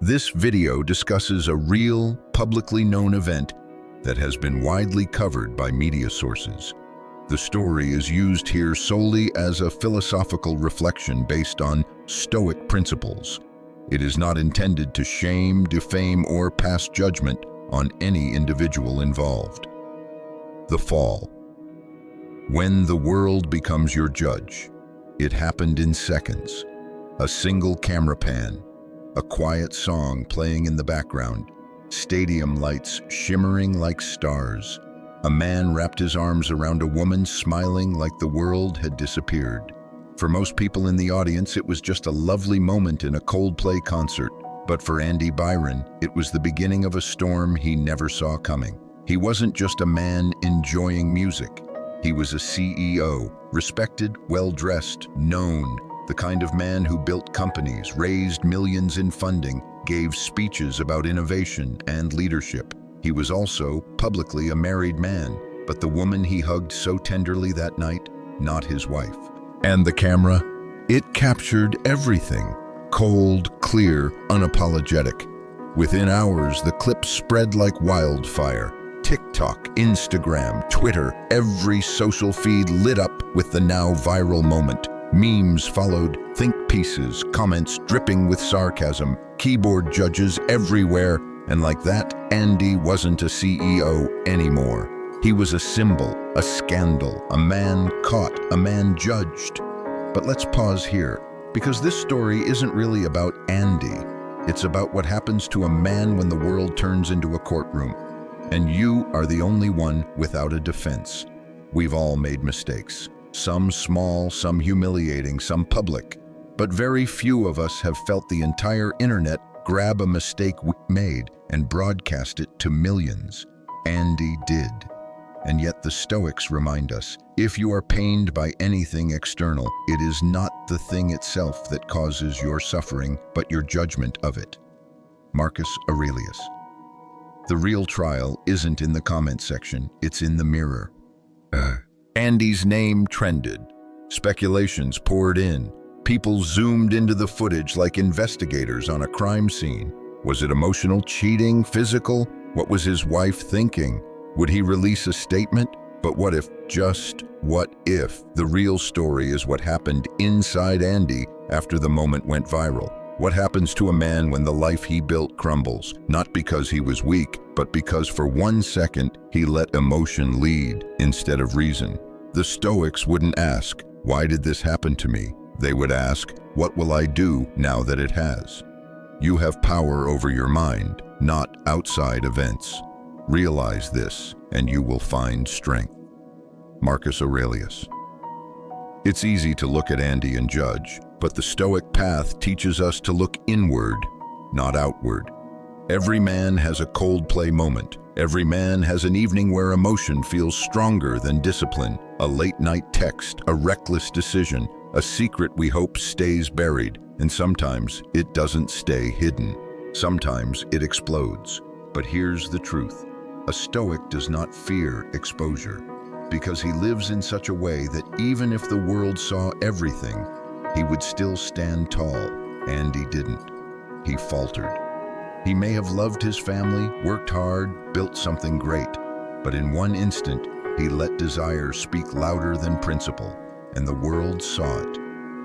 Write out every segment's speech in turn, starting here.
This video discusses a real, publicly known event that has been widely covered by media sources. The story is used here solely as a philosophical reflection based on Stoic principles. It is not intended to shame, defame, or pass judgment on any individual involved. The Fall. When the world becomes your judge, it happened in seconds. A single camera pan, a quiet song playing in the background, stadium lights shimmering like stars. A man wrapped his arms around a woman, smiling like the world had disappeared. For most people in the audience, it was just a lovely moment in a Coldplay concert. But for Andy Byron, it was the beginning of a storm he never saw coming. He wasn't just a man enjoying music. He was a CEO, respected, well-dressed, known, the kind of man who built companies, raised millions in funding, gave speeches about innovation and leadership. He was also, publicly, a married man, but the woman he hugged so tenderly that night, not his wife. And the camera? It captured everything. Cold, clear, unapologetic. Within hours, the clip spread like wildfire. TikTok, Instagram, Twitter, every social feed lit up with the now viral moment. Memes followed, think pieces, comments dripping with sarcasm, keyboard judges everywhere, and like that, Andy wasn't a CEO anymore. He was a symbol, a scandal, a man caught, a man judged. But let's pause here, because this story isn't really about Andy. It's about what happens to a man when the world turns into a courtroom. And you are the only one without a defense. We've all made mistakes. Some small, some humiliating, some public. But very few of us have felt the entire internet grab a mistake we made and broadcast it to millions. Andy did. And yet the Stoics remind us, if you are pained by anything external, it is not the thing itself that causes your suffering, but your judgment of it. Marcus Aurelius. The real trial isn't in the comment section, it's in the mirror. Andy's name trended. Speculations poured in. People zoomed into the footage like investigators on a crime scene. Was it emotional cheating, physical? What was his wife thinking? Would he release a statement? But what if, just what if, the real story is what happened inside Andy after the moment went viral? What happens to a man when the life he built crumbles, not because he was weak, but because for 1 second he let emotion lead instead of reason? The Stoics wouldn't ask, "Why did this happen to me?" They would ask, "What will I do now that it has?" You have power over your mind, not outside events. Realize this, and you will find strength. Marcus Aurelius. It's easy to look at Andy and judge, but the Stoic path teaches us to look inward, not outward. Every man has a Coldplay moment. Every man has an evening where emotion feels stronger than discipline, a late-night text, a reckless decision, a secret we hope stays buried, and sometimes it doesn't stay hidden. Sometimes it explodes. But here's the truth. A Stoic does not fear exposure, because he lives in such a way that even if the world saw everything, he would still stand tall. Andy didn't. He faltered. He may have loved his family, worked hard, built something great, but in one instant, he let desire speak louder than principle, and the world saw it.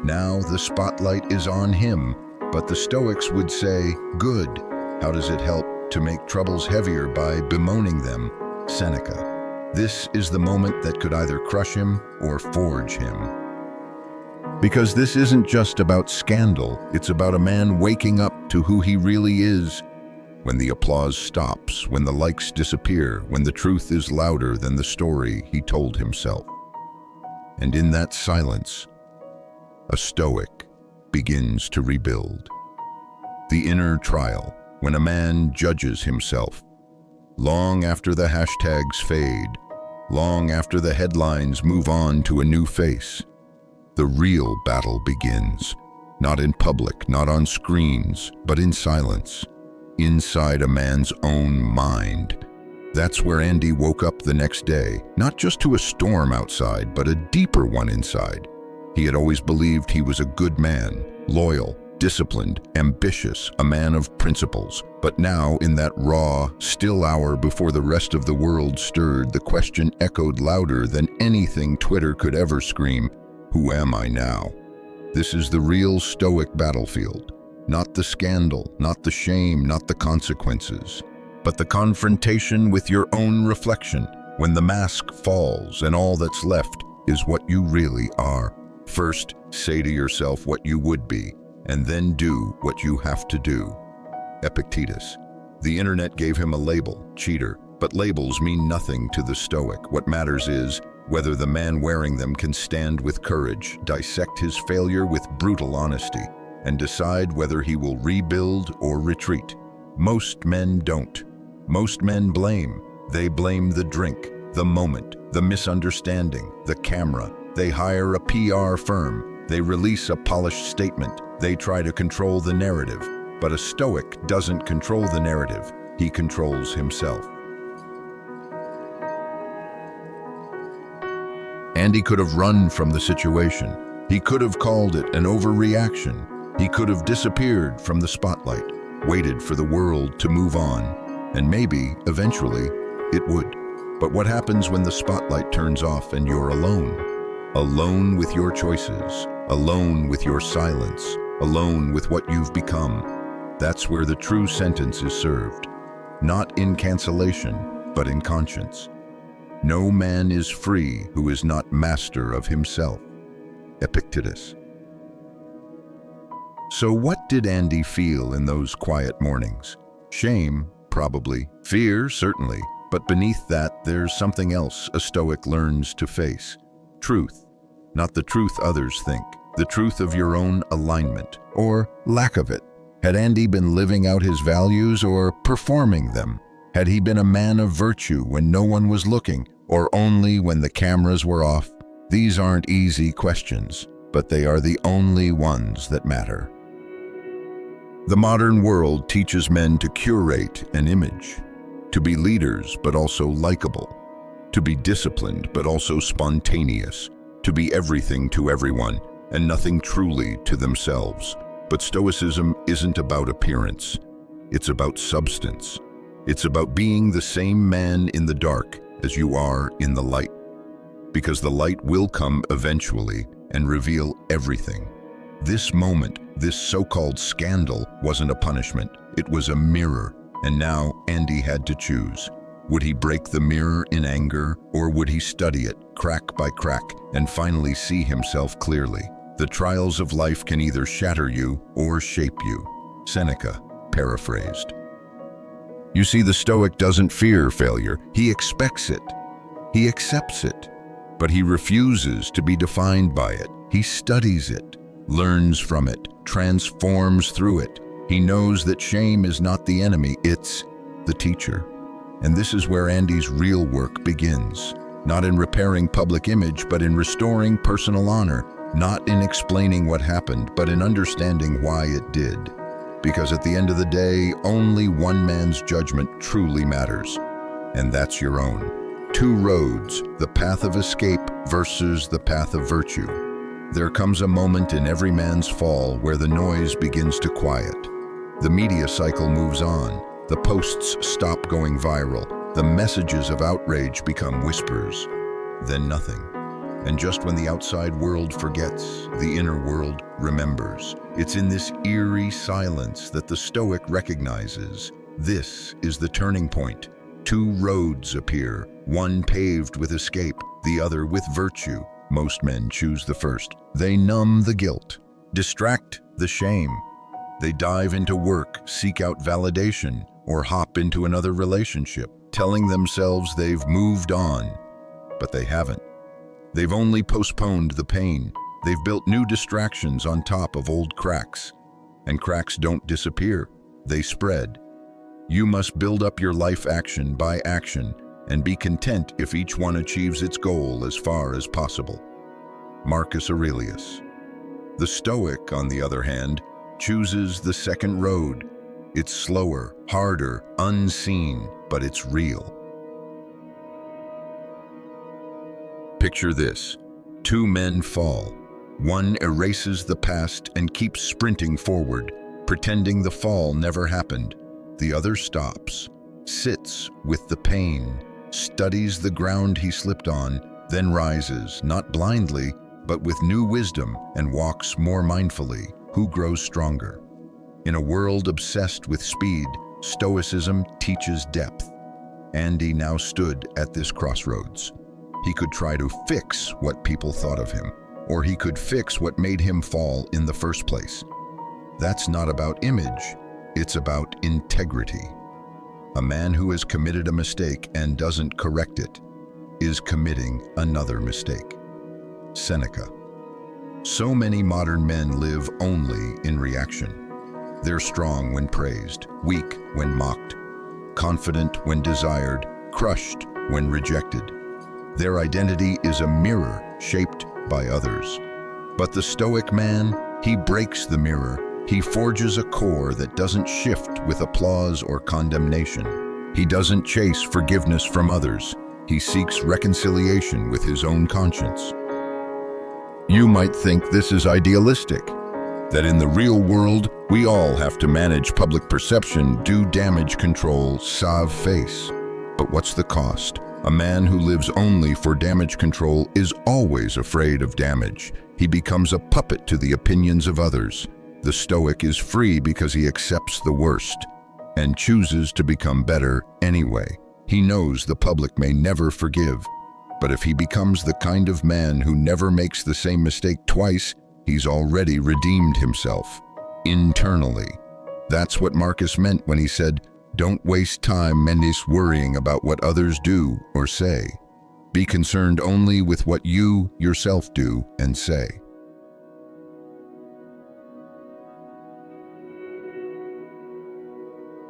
Now the spotlight is on him, but the Stoics would say, "Good. How does it help to make troubles heavier by bemoaning them?" Seneca. This is the moment that could either crush him or forge him. Because this isn't just about scandal, it's about a man waking up to who he really is. When the applause stops, when the likes disappear, when the truth is louder than the story he told himself. And in that silence, a Stoic begins to rebuild. The inner trial, when a man judges himself. Long after the hashtags fade, long after the headlines move on to a new face, the real battle begins. Not in public, not on screens, but in silence, inside a man's own mind. That's where Andy woke up the next day, not just to a storm outside, but a deeper one inside. He had always believed he was a good man, loyal, disciplined, ambitious, a man of principles. But now, in that raw, still hour before the rest of the world stirred, the question echoed louder than anything Twitter could ever scream: who am I now? This is the real Stoic battlefield. Not the scandal, not the shame, not the consequences, but the confrontation with your own reflection, when the mask falls and all that's left is what you really are. First, say to yourself what you would be, and then do what you have to do. Epictetus. The internet gave him a label, cheater, but labels mean nothing to the Stoic. What matters is whether the man wearing them can stand with courage, dissect his failure with brutal honesty, and decide whether he will rebuild or retreat. Most men don't. Most men blame. They blame the drink, the moment, the misunderstanding, the camera. They hire a PR firm. They release a polished statement. They try to control the narrative. But a Stoic doesn't control the narrative. He controls himself. Andy could have run from the situation. He could have called it an overreaction. He could have disappeared from the spotlight, waited for the world to move on, and maybe, eventually, it would. But what happens when the spotlight turns off and you're alone? Alone with your choices, alone with your silence, alone with what you've become. That's where the true sentence is served. Not in cancellation, but in conscience. No man is free who is not master of himself. Epictetus. So what did Andy feel in those quiet mornings? Shame, probably. Fear, certainly. But beneath that, there's something else a Stoic learns to face. Truth. Not the truth others think. The truth of your own alignment, or lack of it. Had Andy been living out his values or performing them? Had he been a man of virtue when no one was looking, or only when the cameras were off? These aren't easy questions, but they are the only ones that matter. The modern world teaches men to curate an image, to be leaders but also likable, to be disciplined but also spontaneous, to be everything to everyone and nothing truly to themselves. But Stoicism isn't about appearance. It's about substance. It's about being the same man in the dark as you are in the light. Because the light will come eventually and reveal everything. This moment, this so-called scandal, wasn't a punishment. It was a mirror. And now Andy had to choose. Would he break the mirror in anger, or would he study it, crack by crack, and finally see himself clearly? The trials of life can either shatter you or shape you. Seneca, paraphrased. You see, the Stoic doesn't fear failure. He expects it. He accepts it. But he refuses to be defined by it. He studies it, learns from it, transforms through it. He knows that shame is not the enemy, it's the teacher. And this is where Andy's real work begins. Not in repairing public image, but in restoring personal honor. Not in explaining what happened, but in understanding why it did. Because at the end of the day, only one man's judgment truly matters, and that's your own. Two roads, the path of escape versus the path of virtue. There comes a moment in every man's fall where the noise begins to quiet. The media cycle moves on. The posts stop going viral. The messages of outrage become whispers. Then nothing. And just when the outside world forgets, the inner world remembers. It's in this eerie silence that the Stoic recognizes. This is the turning point. Two roads appear, one paved with escape, the other with virtue. Most men choose the first. They numb the guilt, distract the shame. They dive into work, seek out validation, or hop into another relationship, telling themselves they've moved on. But they haven't. They've only postponed the pain. They've built new distractions on top of old cracks. And cracks don't disappear, they spread. You must build up your life action by action and be content if each one achieves its goal as far as possible. Marcus Aurelius. The Stoic, on the other hand, chooses the second road. It's slower, harder, unseen, but it's real. Picture this. Two men fall. One erases the past and keeps sprinting forward, pretending the fall never happened. The other stops, sits with the pain, studies the ground he slipped on, then rises, not blindly, but with new wisdom, and walks more mindfully. Who grows stronger? In a world obsessed with speed, Stoicism teaches depth. Andy now stood at this crossroads. He could try to fix what people thought of him, or he could fix what made him fall in the first place. That's not about image, it's about integrity. A man who has committed a mistake and doesn't correct it is committing another mistake. Seneca. So many modern men live only in reaction. They're strong when praised, weak when mocked, confident when desired, crushed when rejected. Their identity is a mirror shaped by others. But the Stoic man, he breaks the mirror. He forges a core that doesn't shift with applause or condemnation. He doesn't chase forgiveness from others. He seeks reconciliation with his own conscience. You might think this is idealistic, that in the real world, we all have to manage public perception, do damage control, save face. But what's the cost? A man who lives only for damage control is always afraid of damage. He becomes a puppet to the opinions of others. The Stoic is free because he accepts the worst and chooses to become better anyway. He knows the public may never forgive, but if he becomes the kind of man who never makes the same mistake twice, he's already redeemed himself internally. That's what Marcus meant when he said, "Don't waste time worrying about what others do or say. Be concerned only with what you yourself do and say."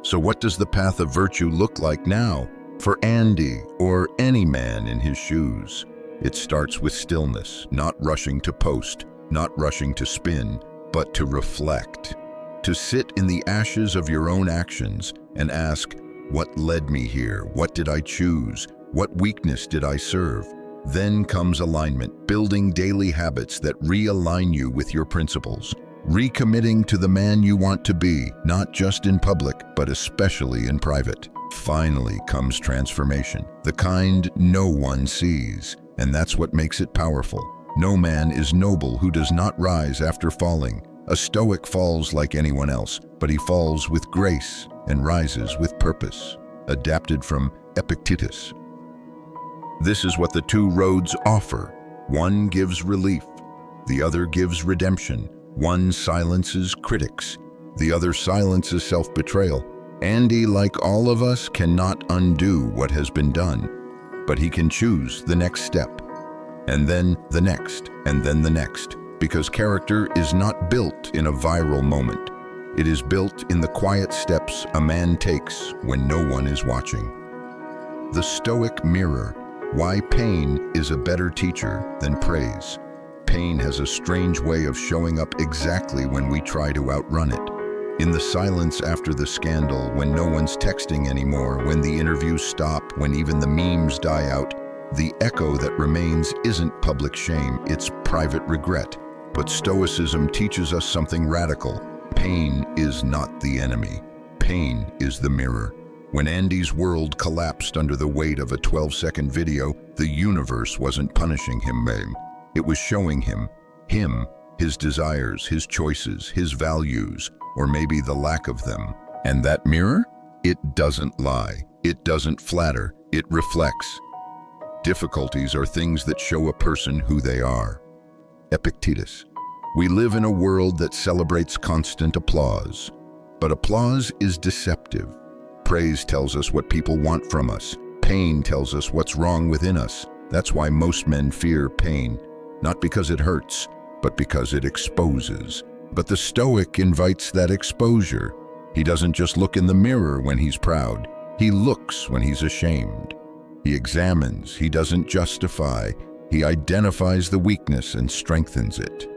So what does the path of virtue look like now for Andy or any man in his shoes? It starts with stillness, not rushing to post, not rushing to spin, but to reflect. To sit in the ashes of your own actions and ask, what led me here? What did I choose? What weakness did I serve? Then comes alignment, building daily habits that realign you with your principles. Recommitting to the man you want to be, not just in public, but especially in private. Finally comes transformation, the kind no one sees, and that's what makes it powerful. No man is noble who does not rise after falling. A Stoic falls like anyone else, but he falls with grace and rises with purpose. Adapted from Epictetus. This is what the two roads offer. One gives relief, the other gives redemption. One silences critics, the other silences self-betrayal. Andy, like all of us, cannot undo what has been done, but he can choose the next step, and then the next, and then the next, because character is not built in a viral moment. It is built in the quiet steps a man takes when no one is watching. The Stoic mirror, why pain is a better teacher than praise. Pain has a strange way of showing up exactly when we try to outrun it. In the silence after the scandal, when no one's texting anymore, when the interviews stop, when even the memes die out, the echo that remains isn't public shame, it's private regret. But Stoicism teaches us something radical. Pain is not the enemy. Pain is the mirror. When Andy's world collapsed under the weight of a 12-second video, the universe wasn't punishing him, it was showing him, his desires, his choices, his values, or maybe the lack of them. And that mirror? It doesn't lie. It doesn't flatter. It reflects. Difficulties are things that show a person who they are. Epictetus. We live in a world that celebrates constant applause, but applause is deceptive. Praise tells us what people want from us. Pain tells us what's wrong within us. That's why most men fear pain. Not because it hurts, but because it exposes. But the Stoic invites that exposure. He doesn't just look in the mirror when he's proud. He looks when he's ashamed. He examines, he doesn't justify. He identifies the weakness and strengthens it.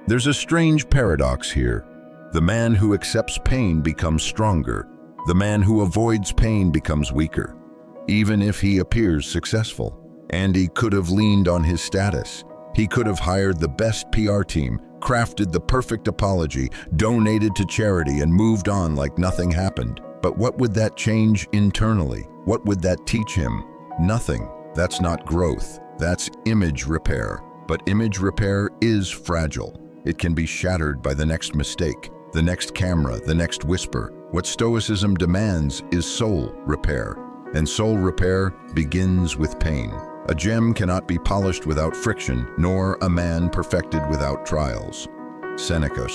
There's a strange paradox here. The man who accepts pain becomes stronger. The man who avoids pain becomes weaker. even if he appears successful. Andy could have leaned on his status. He could have hired the best PR team, crafted the perfect apology, donated to charity, and moved on like nothing happened. But what would that change internally? What would that teach him? Nothing. That's not growth. That's image repair. But image repair is fragile. It can be shattered by the next mistake, the next camera, the next whisper. What Stoicism demands is soul repair. And soul repair begins with pain. A gem cannot be polished without friction, nor a man perfected without trials. Seneca.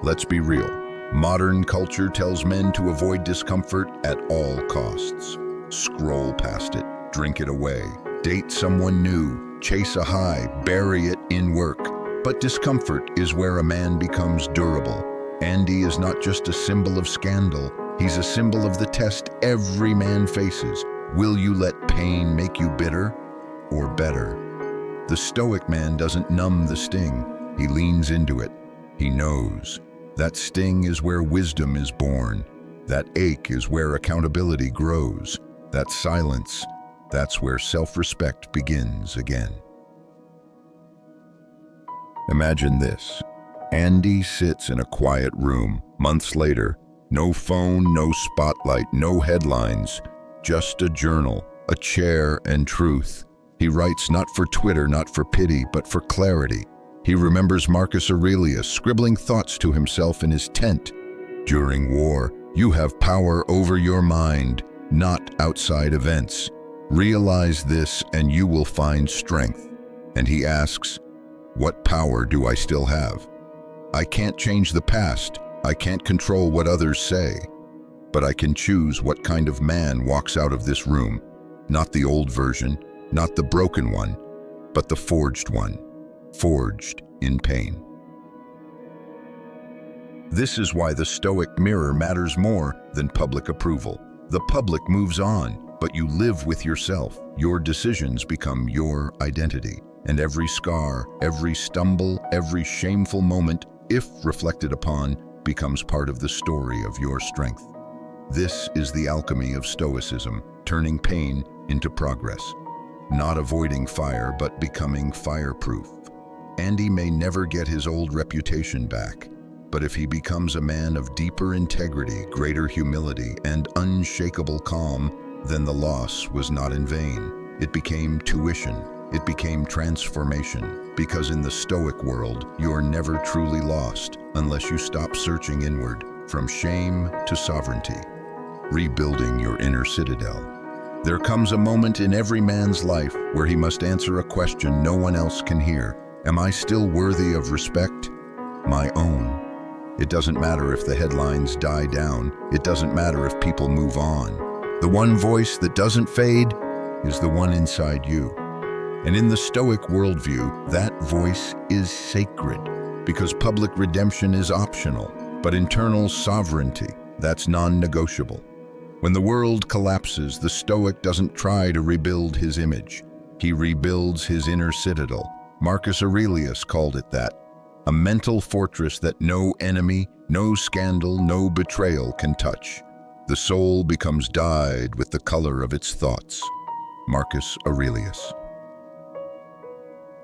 Let's be real. Modern culture tells men to avoid discomfort at all costs. Scroll past it, drink it away, date someone new, chase a high, bury it in work. But discomfort is where a man becomes durable. Andy is not just a symbol of scandal. He's a symbol of the test every man faces. Will you let pain make you bitter or better? The Stoic man doesn't numb the sting. He leans into it. He knows. That sting is where wisdom is born. That ache is where accountability grows. That silence, that's where self-respect begins again. Imagine this. Andy sits in a quiet room, months later. No phone, no spotlight, no headlines. Just a journal, a chair, and truth. He writes not for Twitter, not for pity, but for clarity. He remembers Marcus Aurelius scribbling thoughts to himself in his tent. During war, you have power over your mind, not outside events. Realize this and you will find strength. And he asks, what power do I still have? I can't change the past. I can't control what others say. But I can choose what kind of man walks out of this room. Not the old version, not the broken one, but the forged one. Forged in pain. This is why the Stoic mirror matters more than public approval. The public moves on, but you live with yourself. Your decisions become your identity. And every scar, every stumble, every shameful moment, if reflected upon, becomes part of the story of your strength. This is the alchemy of Stoicism, turning pain into progress. Not avoiding fire, but becoming fireproof. Andy may never get his old reputation back, but if he becomes a man of deeper integrity, greater humility, and unshakable calm, then the loss was not in vain. It became tuition. It became transformation. Because in the Stoic world, you're never truly lost unless you stop searching inward, from shame to sovereignty, rebuilding your inner citadel. There comes a moment in every man's life where he must answer a question no one else can hear. Am I still worthy of respect? My own. It doesn't matter if the headlines die down. It doesn't matter if people move on. The one voice that doesn't fade is the one inside you. And in the Stoic worldview, that voice is sacred because public redemption is optional, but internal sovereignty, that's non-negotiable. When the world collapses, the Stoic doesn't try to rebuild his image. He rebuilds his inner citadel. Marcus Aurelius called it that. A mental fortress that no enemy, no scandal, no betrayal can touch. The soul becomes dyed with the color of its thoughts. Marcus Aurelius.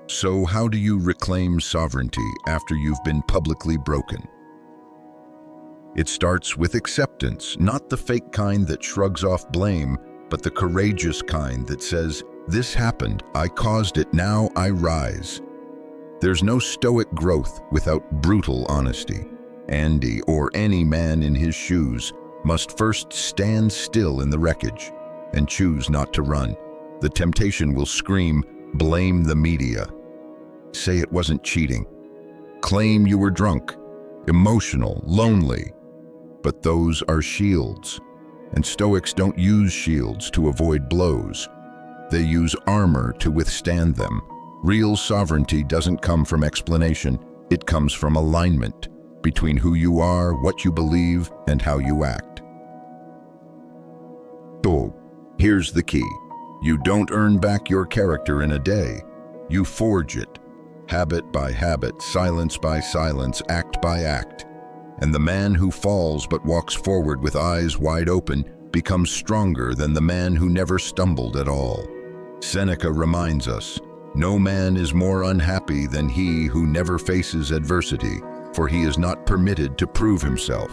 So how do you reclaim sovereignty after you've been publicly broken? It starts with acceptance, not the fake kind that shrugs off blame, but the courageous kind that says, this happened, I caused it, now I rise. There's no Stoic growth without brutal honesty. Andy, or any man in his shoes, must first stand still in the wreckage and choose not to run. The temptation will scream, blame the media. Say it wasn't cheating. Claim you were drunk, emotional, lonely. But those are shields, and Stoics don't use shields to avoid blows. They use armor to withstand them. Real sovereignty doesn't come from explanation. It comes from alignment between who you are, what you believe, and how you act. So, here's the key. You don't earn back your character in a day. You forge it. Habit by habit, silence by silence, act by act. And the man who falls but walks forward with eyes wide open becomes stronger than the man who never stumbled at all. Seneca reminds us, "No man is more unhappy than he who never faces adversity, for he is not permitted to prove himself."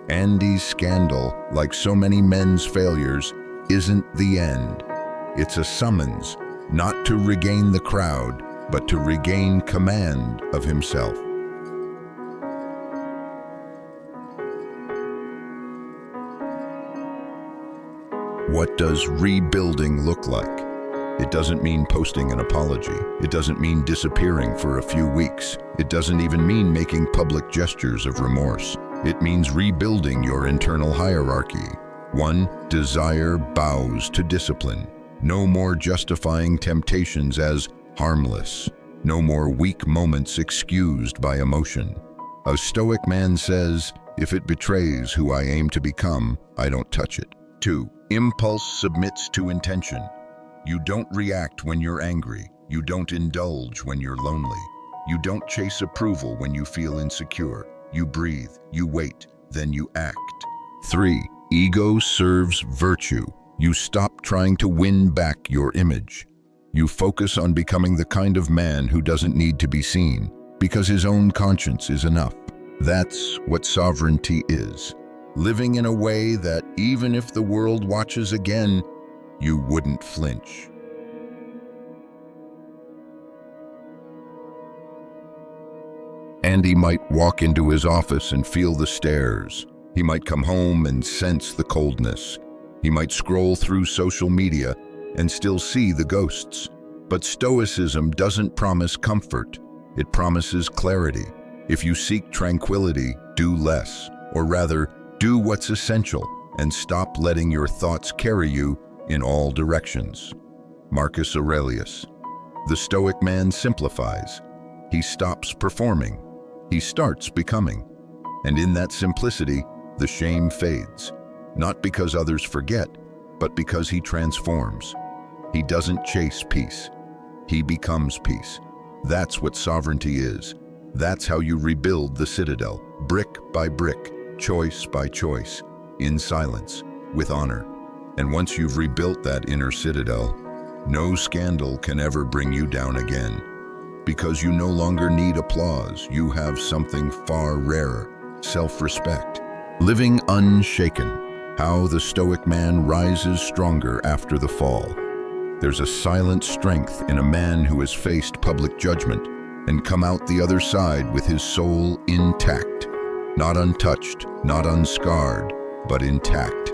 Andy's scandal, like so many men's failures, isn't the end. It's a summons, not to regain the crowd, but to regain command of himself. What does rebuilding look like? It doesn't mean posting an apology. It doesn't mean disappearing for a few weeks. It doesn't even mean making public gestures of remorse. It means rebuilding your internal hierarchy. 1. Desire bows to discipline. No more justifying temptations as harmless. No more weak moments excused by emotion. A Stoic man says, "If it betrays who I aim to become, I don't touch it." 2. Impulse submits to intention. You don't react when you're angry. You don't indulge when you're lonely. You don't chase approval when you feel insecure. You breathe, you wait, then you act. 3. Ego serves virtue. You stop trying to win back your image. You focus on becoming the kind of man who doesn't need to be seen, because his own conscience is enough. That's what sovereignty is. Living in a way that, even if the world watches again, you wouldn't flinch. Andy might walk into his office and feel the stares. He might come home and sense the coldness. He might scroll through social media and still see the ghosts. But Stoicism doesn't promise comfort. It promises clarity. If you seek tranquility, do less, or rather, do what's essential and stop letting your thoughts carry you in all directions. Marcus Aurelius. The Stoic man simplifies. He stops performing. He starts becoming. And in that simplicity, the shame fades. Not because others forget, but because he transforms. He doesn't chase peace. He becomes peace. That's what sovereignty is. That's how you rebuild the citadel, brick by brick, choice by choice, in silence, with honor. And once you've rebuilt that inner citadel, no scandal can ever bring you down again. Because you no longer need applause, you have something far rarer, self-respect. Living unshaken, how the Stoic man rises stronger after the fall. There's a silent strength in a man who has faced public judgment and come out the other side with his soul intact. Not untouched, not unscarred, but intact.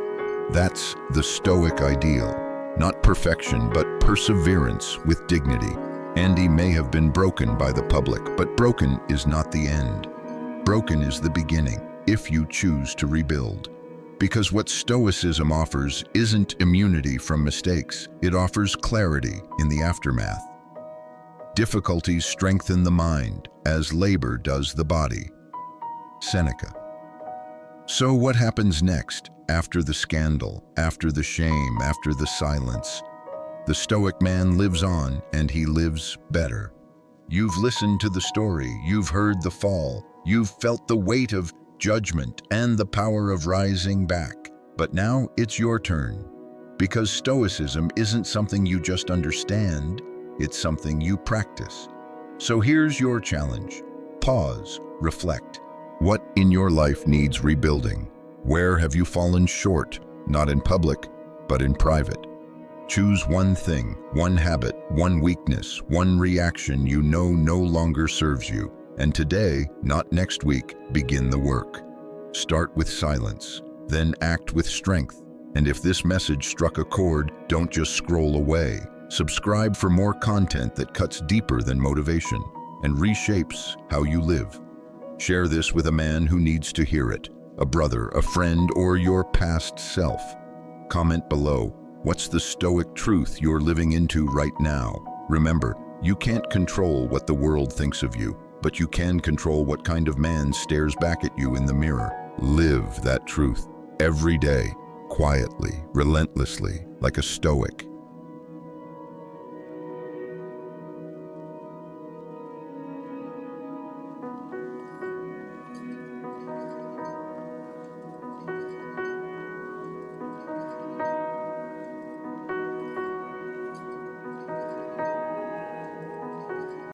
That's the Stoic ideal. Not perfection, but perseverance with dignity. Andy may have been broken by the public, but broken is not the end. Broken is the beginning, if you choose to rebuild. Because what Stoicism offers isn't immunity from mistakes, it offers clarity in the aftermath. Difficulties strengthen the mind, as labor does the body. Seneca. So what happens next, after the scandal, after the shame, after the silence? The Stoic man lives on, and he lives better. You've listened to the story, you've heard the fall, you've felt the weight of judgment and the power of rising back. But now it's your turn. Because Stoicism isn't something you just understand, it's something you practice. So here's your challenge. Pause, reflect. What in your life needs rebuilding? Where have you fallen short, not in public, but in private? Choose one thing, one habit, one weakness, one reaction you know no longer serves you. And today, not next week, begin the work. Start with silence, then act with strength. And if this message struck a chord, don't just scroll away. Subscribe for more content that cuts deeper than motivation and reshapes how you live. Share this with a man who needs to hear it, a brother, a friend, or your past self. Comment below, what's the Stoic truth you're living into right now? Remember, you can't control what the world thinks of you, but you can control what kind of man stares back at you in the mirror. Live that truth every day, quietly, relentlessly, like a Stoic.